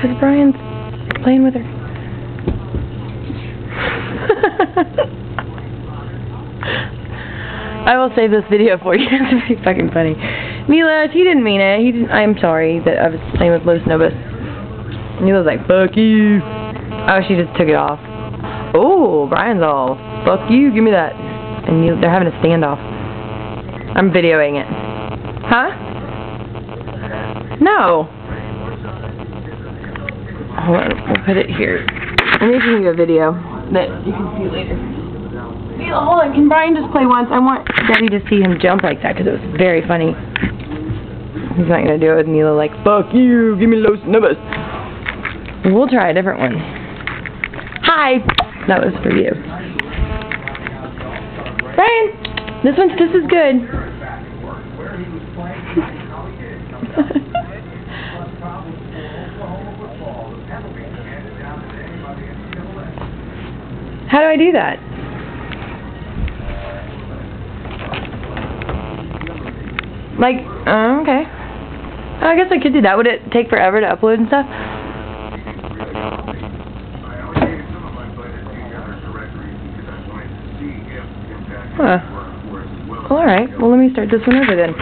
Because Brian's playing with her. I will save this video for you. It's pretty fucking funny. Neela, he didn't mean it. He didn't. I'm sorry that I was playing with Los Nubbis. Neela's like, fuck you. Oh, she just took it off. Oh, Brian's all, fuck you, give me that. And Neela, they're having a standoff. I'm videoing it. Huh? No. Hold on, we'll put it here. I'm making you a video that you can see later. Neela, hold on, can Brian just play once? I want Daddy to see him jump like that because it was very funny. He's not going to do it with Neela like, fuck you, give me Los Nubbis. We'll try a different one. Hi! That was for you. Brian! This one's just as good. How do I do that? Like, okay. I guess I could do that. Would it take forever to upload and stuff? Huh. Alright, well let me start this one over then.